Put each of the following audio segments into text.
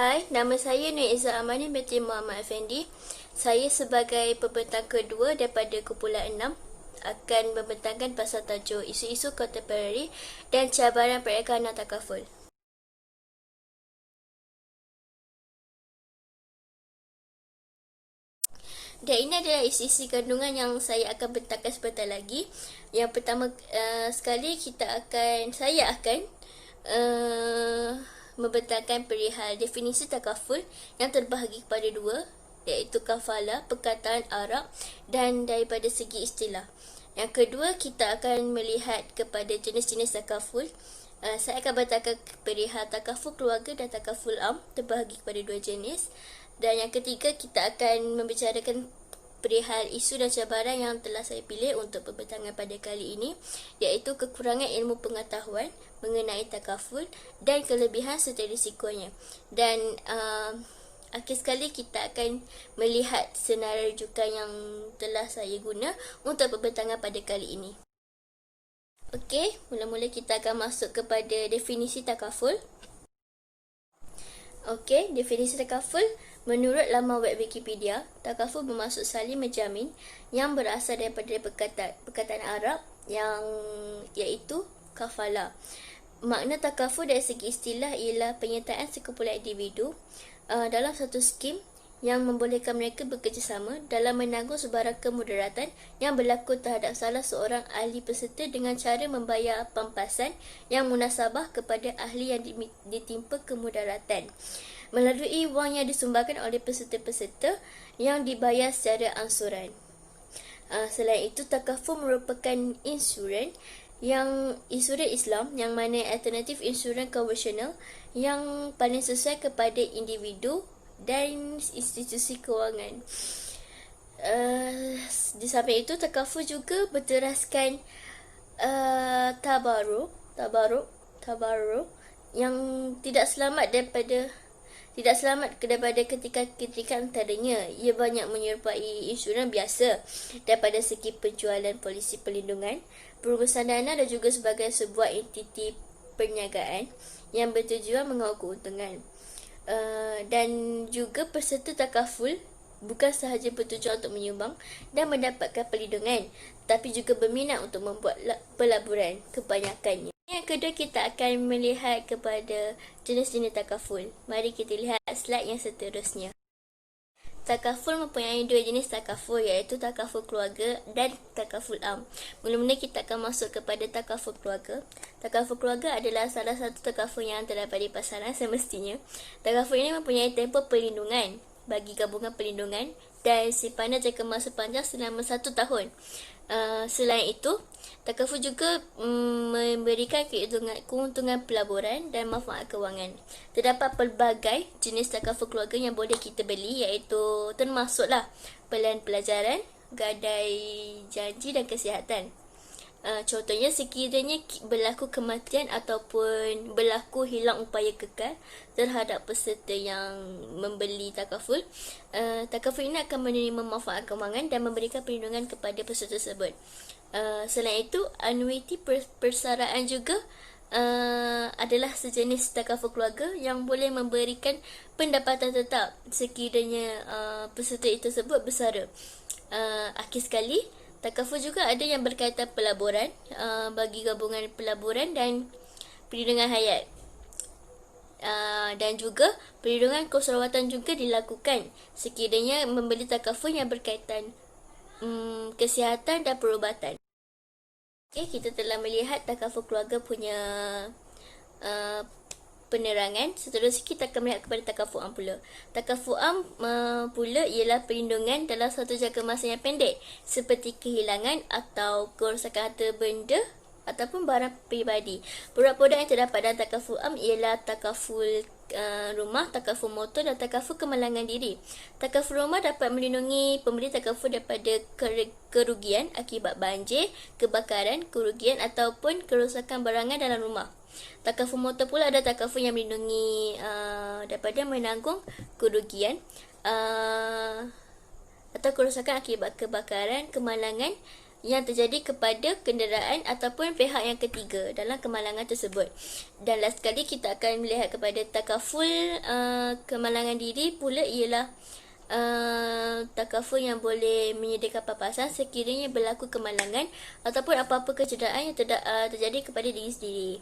Hai, nama saya Nur Izzah Amani binti Muhammad Effendi. Saya sebagai pembentang kedua daripada kumpulan 6 akan membentangkan pasal tajuk isu-isu kontemporari dan cabaran perikanan takaful. Dan ini adalah isi-isi kandungan yang saya akan bentangkan sebentar lagi. Yang pertama sekali saya akan membentangkan perihal definisi takaful yang terbahagi kepada dua, iaitu kafala, perkataan Arab, dan daripada segi istilah. Yang kedua, kita akan melihat kepada jenis-jenis takaful. Saya akan bentangkan perihal takaful keluarga dan takaful am, terbahagi kepada dua jenis. Dan yang ketiga, kita akan membicarakan perihal isu dan cabaran yang telah saya pilih untuk pembentangan pada kali ini, iaitu kekurangan ilmu pengetahuan mengenai takaful dan kelebihan serta risikonya. Dan akhir sekali kita akan melihat senarai rujukan yang telah saya guna untuk pembentangan pada kali ini. Okey, mula-mula kita akan masuk kepada definisi takaful. Okey, definisi takaful. Menurut laman web Wikipedia, takaful bermaksud saling menjamin yang berasal daripada perkataan Arab yang iaitu kafala. Makna takaful dari segi istilah ialah penyertaan sekumpulan individu dalam satu skim yang membolehkan mereka bekerjasama dalam menanggung sebarang kemudaratan yang berlaku terhadap salah seorang ahli peserta dengan cara membayar pampasan yang munasabah kepada ahli yang ditimpa kemudaratan melalui wang yang disumbangkan oleh peserta-peserta yang dibayar secara angsuran. Selain itu, takaful merupakan insuran Islam yang mana alternatif insuran konvensional yang paling sesuai kepada individu dan institusi kewangan. Di samping itu, takaful juga berteraskan tabaruk yang tidak selamat daripada ketika antaranya. Ia banyak menyerupai insurans biasa daripada segi penjualan polisi perlindungan, perumusan dana dan juga sebagai sebuah entiti perniagaan yang bertujuan mengawal keuntungan. Dan juga peserta takaful bukan sahaja bertujuan untuk menyumbang dan mendapatkan perlindungan, tapi juga berminat untuk membuat pelaburan kebanyakannya. Yang kedua, kita akan melihat kepada jenis-jenis takaful. Mari kita lihat slide yang seterusnya. Takaful mempunyai dua jenis takaful, iaitu takaful keluarga dan takaful am. Mula-mula kita akan masuk kepada takaful keluarga. Takaful keluarga adalah salah satu takaful yang terdapat di pasaran semestinya. Takaful ini mempunyai tempoh perlindungan bagi gabungan perlindungan dan simpanan jangka masa panjang selama 1 tahun. Selain itu, takaful juga memberikan keuntungan pelaburan dan manfaat kewangan. Terdapat pelbagai jenis takaful keluarga yang boleh kita beli, iaitu termasuklah pelan pelajaran, gadai janji dan kesihatan. Contohnya, sekiranya berlaku kematian ataupun berlaku hilang upaya kekal terhadap peserta yang membeli takaful, takaful ini akan menerima manfaat kewangan dan memberikan perlindungan kepada peserta tersebut. Selain itu, anuiti persaraan juga adalah sejenis takaful keluarga yang boleh memberikan pendapatan tetap sekiranya peserta tersebut bersara. Akhir sekali, takaful juga ada yang berkaitan pelaburan bagi gabungan pelaburan dan perlindungan hayat. Dan juga perlindungan keserawatan juga dilakukan sekiranya membeli takaful yang berkaitan kesihatan dan perubatan. Okey, kita telah melihat takaful keluarga punya penerangan. Seterusnya kita akan melihat kepada takaful am pula. Takaful am pula ialah perlindungan dalam satu jangka masa yang pendek, seperti kehilangan atau kerosakan harta benda ataupun barang peribadi. Produk-produk yang terdapat dalam takaful am ialah takaful rumah, takaful motor dan takaful kemalangan diri. Takaful rumah dapat melindungi pembeli takaful daripada kerugian akibat banjir, kebakaran, kerugian ataupun kerosakan barangan dalam rumah. Takaful motor pula ada takaful yang melindungi daripada menanggung kerugian atau kerosakan akibat kebakaran, kemalangan yang terjadi kepada kenderaan ataupun pihak yang ketiga dalam kemalangan tersebut. Dan last sekali kita akan melihat kepada takaful kemalangan diri pula ialah takaful yang boleh menyediakan papasan sekiranya berlaku kemalangan ataupun apa-apa kecederaan yang terjadi kepada diri sendiri.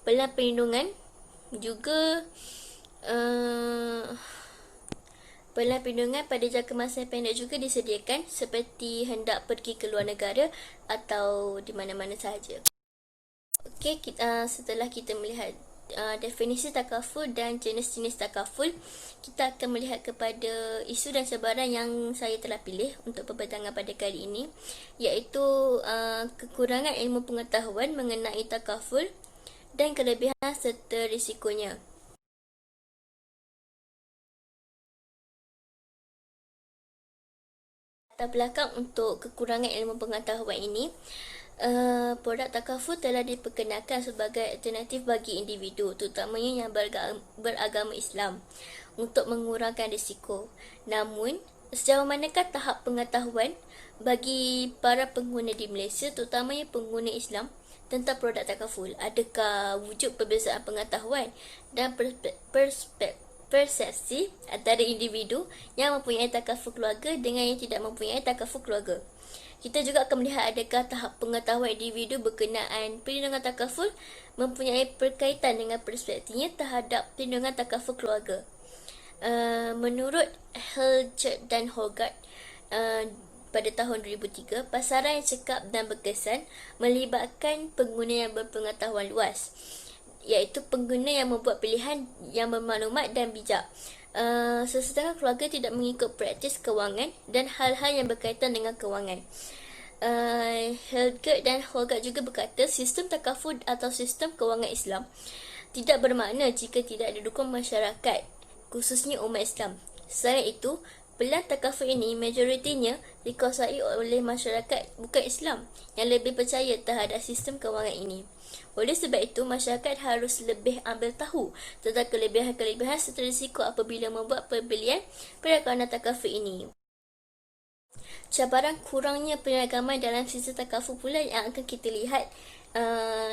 Pelan perlindungan juga pelan perlindungan pada jangka masa yang pendek juga disediakan seperti hendak pergi ke luar negara atau di mana-mana sahaja. Okey, setelah kita melihat definisi takaful dan jenis-jenis takaful, kita akan melihat kepada isu dan sebaran yang saya telah pilih untuk perbincangan pada kali ini, iaitu kekurangan ilmu pengetahuan mengenai takaful dan kelebihan serta risikonya. Latar belakang untuk kekurangan ilmu pengetahuan ini, produk takaful telah diperkenalkan sebagai alternatif bagi individu, terutamanya yang beragama Islam, untuk mengurangkan risiko. Namun, sejauh manakah tahap pengetahuan bagi para pengguna di Malaysia, terutamanya pengguna Islam, tentang produk takaful? Adakah wujud perbezaan pengetahuan dan persepsi antara individu yang mempunyai takaful keluarga dengan yang tidak mempunyai takaful keluarga? Kita juga akan melihat adakah tahap pengetahuan individu berkenaan perlindungan takaful mempunyai berkaitan dengan perspektifnya terhadap perlindungan takaful keluarga. Menurut Helgert dan Hogarth, pada tahun 2003, pasaran yang cekap dan berkesan melibatkan pengguna yang berpengetahuan luas, iaitu pengguna yang membuat pilihan yang bermaklumat dan bijak. Sesetengah keluarga tidak mengikut praktis kewangan dan hal-hal yang berkaitan dengan kewangan. Helgert dan Hogarth juga berkata sistem takaful atau sistem kewangan Islam tidak bermakna jika tidak didukung masyarakat, khususnya umat Islam. Selain itu, pelan takaful ini majoritinya dikuasai oleh masyarakat bukan Islam yang lebih percaya terhadap sistem kewangan ini. Oleh sebab itu, masyarakat harus lebih ambil tahu tentang kelebihan-kelebihan serta risiko apabila membuat pembelian perniagaan takaful ini. Cabaran kurangnya perniagaan dalam sistem takaful pula yang akan kita lihat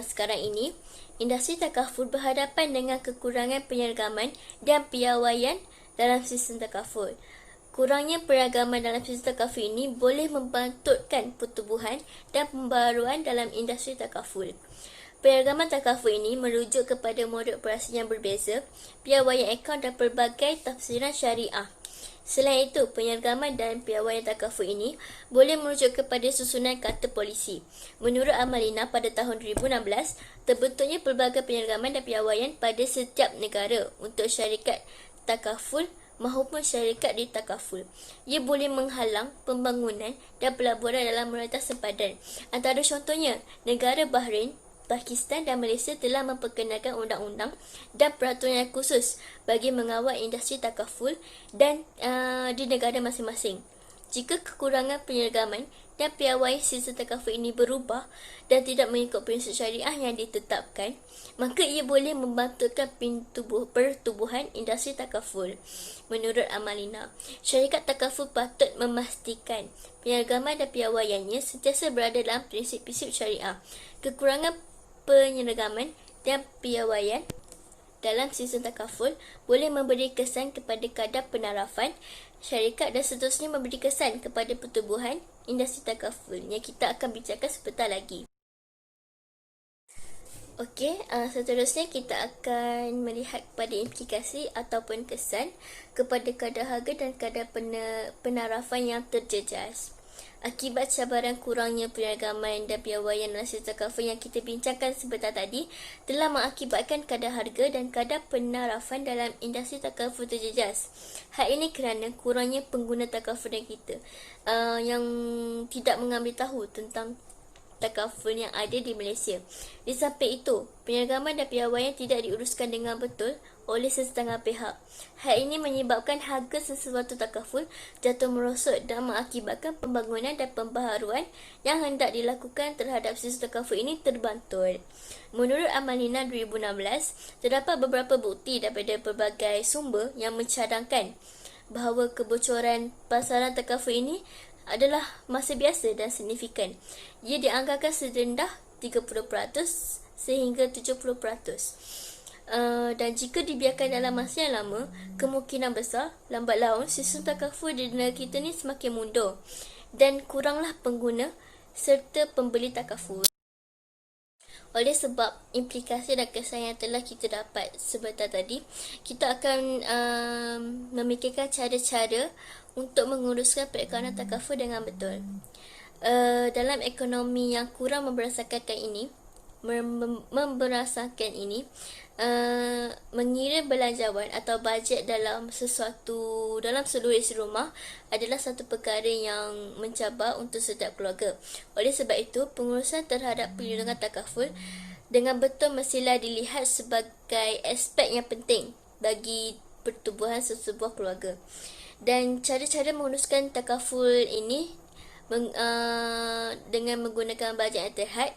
sekarang ini. Industri takaful berhadapan dengan kekurangan penyeragaman dan piawaian dalam sistem takaful. Kurangnya peragaman dalam sistem takaful ini boleh membantutkan pertumbuhan dan pembaharuan dalam industri takaful. Peragaman takaful ini merujuk kepada model operasi yang berbeza, piawaian akaun dan pelbagai tafsiran syariah. Selain itu, penyeragaman dan piawaian takaful ini boleh merujuk kepada susunan kata polisi. Menurut Amalina, pada tahun 2016, terbentuknya pelbagai penyeragaman dan piawaian pada setiap negara untuk syarikat takaful maupun syarikat di takaful. Ia boleh menghalang pembangunan dan pelaburan dalam moralitas sempadan. Antara contohnya, negara Bahrain, Pakistan dan Malaysia telah memperkenalkan undang-undang dan peraturan yang khusus bagi mengawal industri takaful dan di negara masing-masing. Jika kekurangan penyeragaman dan piawaian sistem takaful ini berubah dan tidak mengikut prinsip syariah yang ditetapkan, maka ia boleh membantutkan pertumbuhan industri takaful. Menurut Amalina, syarikat takaful patut memastikan penyeragaman dan piawaiannya sentiasa berada dalam prinsip-prinsip syariah. Kekurangan penyeragaman dan piawaian dalam sistem takaful boleh memberi kesan kepada kadar penarafan syarikat dan seterusnya memberi kesan kepada pertumbuhan industri takaful yang kita akan bicarakan sebentar lagi. Okey, seterusnya kita akan melihat pada implikasi ataupun kesan kepada kadar harga dan kadar penarafan yang terjejas. Akibat cabaran kurangnya perniagaan dan piawaian dalam sistem takaful yang kita bincangkan sebentar tadi telah mengakibatkan kadar harga dan kadar penarafan dalam industri takaful terjejas. Hal ini kerana kurangnya pengguna takaful dan kita yang tidak mengambil tahu tentang takaful yang ada di Malaysia. Di samping itu, penyeragaman dan piawaian tidak diuruskan dengan betul oleh sesetengah pihak. Hal ini menyebabkan harga sesuatu takaful jatuh merosot dan mengakibatkan pembangunan dan pembaharuan yang hendak dilakukan terhadap sistem takaful ini terbantul. Menurut Amalina 2016, terdapat beberapa bukti daripada pelbagai sumber yang mencadangkan bahawa kebocoran pasaran takaful ini adalah masa biasa dan signifikan. Ia dianggarkan serendah 30% sehingga 70%. Dan jika dibiarkan dalam masa yang lama, kemungkinan besar lambat laun sistem takaful di negara kita ni semakin mundur dan kuranglah pengguna serta pembeli takaful. Oleh sebab implikasi dan kesan yang telah kita dapat sebentar tadi, kita akan memikirkan cara-cara untuk menguruskan perekonomian takaful dengan betul. Dalam ekonomi yang kurang memberasakan ini, mengira belanjawan atau bajet dalam seluruh isi rumah adalah satu perkara yang mencabar untuk setiap keluarga. Oleh sebab itu, pengurusan terhadap perlindungan takaful dengan betul mestilah dilihat sebagai aspek yang penting bagi pertubuhan sesebuah keluarga. Dan cara-cara menguruskan takaful ini dengan menggunakan bajet yang terhad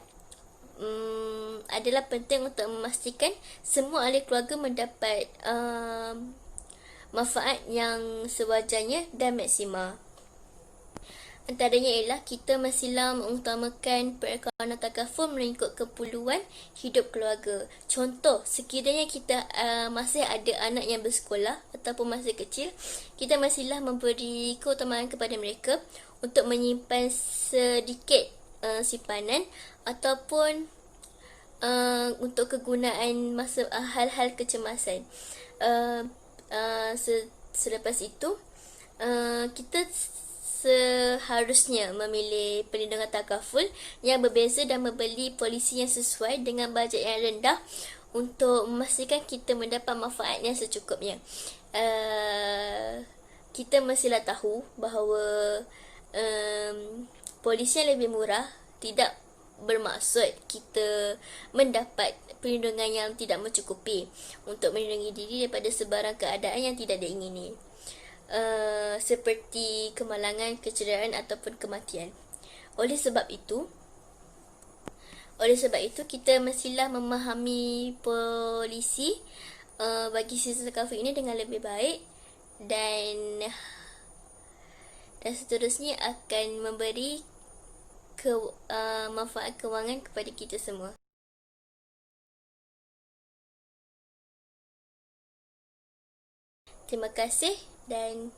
adalah penting untuk memastikan semua ahli keluarga mendapat manfaat yang sewajarnya dan maksimal. Antaranya ialah kita mestilah mengutamakan perekonomian takaful mengikut keperluan hidup keluarga. Contoh, sekiranya kita masih ada anak yang bersekolah ataupun masih kecil, kita mestilah memberi keutamaan kepada mereka untuk menyimpan sedikit simpanan ataupun untuk kegunaan masa hal-hal kecemasan. Selepas itu, kita seharusnya memilih perlindungan takaful yang berbeza dan membeli polisi yang sesuai dengan bajet yang rendah untuk memastikan kita mendapat manfaat yang secukupnya. Kita mestilah tahu bahawa polisi yang lebih murah tidak bermaksud kita mendapat perlindungan yang tidak mencukupi untuk melindungi diri daripada sebarang keadaan yang tidak diingini, seperti kemalangan, kecederaan ataupun kematian. Oleh sebab itu kita mestilah memahami polisi bagi sistem takaful ini dengan lebih baik dan seterusnya akan memberi manfaat kewangan kepada kita semua. Terima kasih dan